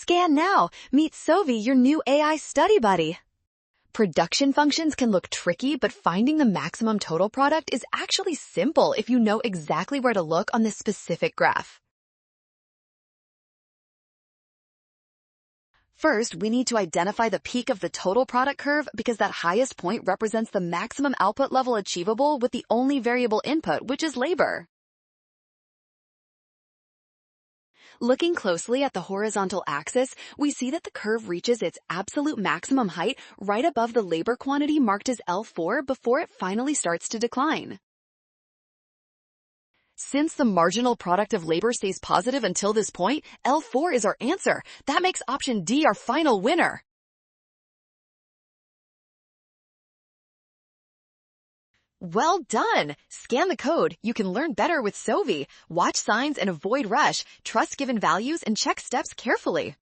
Scan now. Meet Sovi, your new AI study buddy. Production functions can look tricky, but finding the maximum total product is actually simple if you know exactly where to look on this specific graph. First, we need to identify the peak of the total product curve because that highest point represents the maximum output level achievable with the only variable input, which is labor. Looking closely at the horizontal axis, we see that the curve reaches its absolute maximum height right above the labor quantity marked as L4 before it finally starts to decline. Since the marginal product of labor stays positive until this point, L4 is our answer. That makes option D our final winner. Well done! Scan the code. You can learn better with Sovi. Watch signs and avoid rush. Trust given values and check steps carefully.